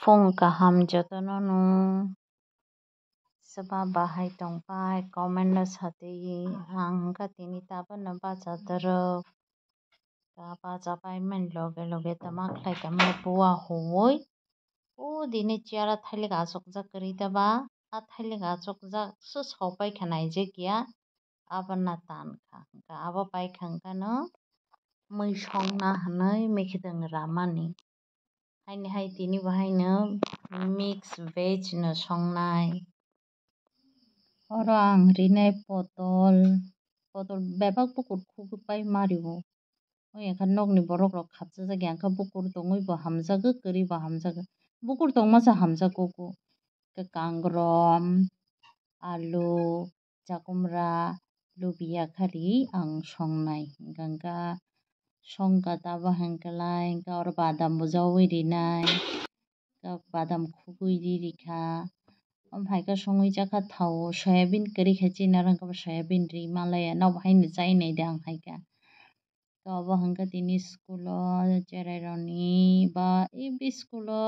Phung kaham jotono no seba bahai tongpai comment no sateyi ang ka tini taba no baca terus ka baca pai men loge loge tama khlai tama puwa huwoi o dini chair thailik asok jak kari taba a thailik asok jak su sopai khanai je kiya abana tan kha ka abo pai khangka no mui songna hanai mekhiteng ramani haini hai tini bahai no mix veg no songnai oro ang rinai potol bebak bukur khugui mario o engka nog ni borok rok khapjak engka bukur tongoi bo hamjago kwrwi bo hamjago bukur tongmasa hamjago kangrom alu chakumra lubiya khari ang songnai hingka songka tabo hingkelai engka oro badam bo jawui rinai badam khugui ririkha haike songui jaka thao soybean kwrwi khai chinaro hingke soybean ri malaya nog haino chainai de ang haika obo hingke tini school o cherai rok ni ba school o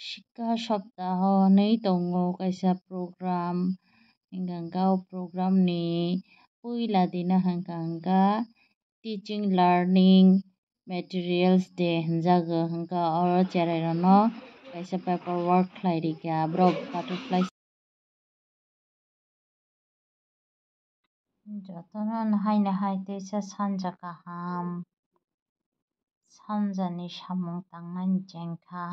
shikha saptaho hinui tongo kaisa program hingka o program ni puila dino hingka teaching learning materials day hinjago hingka oro cherai rok no kaisa paper work khlai rikha borok butterfly jotono no haino hai teisa sanja kaham sanjani samung tangnani chengkha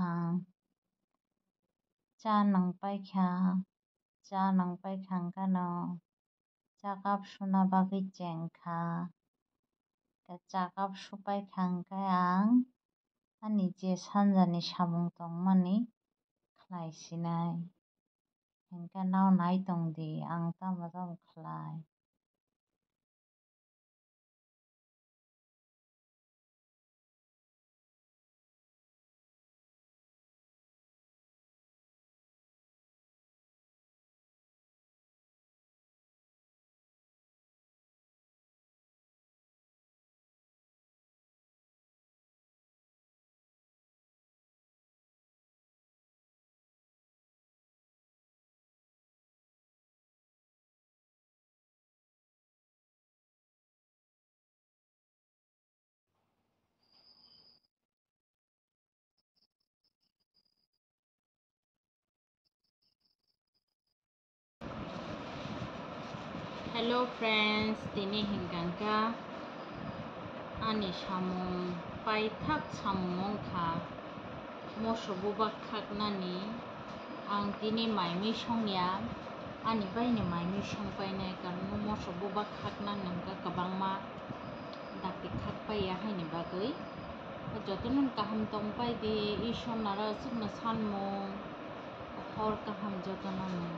cha nangpaikha hingka no cha cup suna bagui chengkha cha cup supaikha hingke ang ani je sanjani samung tongmani khlai sinai hingke nao naitongdi ang tamo khlai. Hello friends, tini hingkangka ani samung paithak samung wngkha moso bubak khaknani ang tini maimui songya ani baino maimui songpainai karon moso bubak khaknani hingke kwbangma daki khakpaiya haini bagui jotono kaham tongpai di ishwar naro aswkno sanmung hor kaham jotono ni.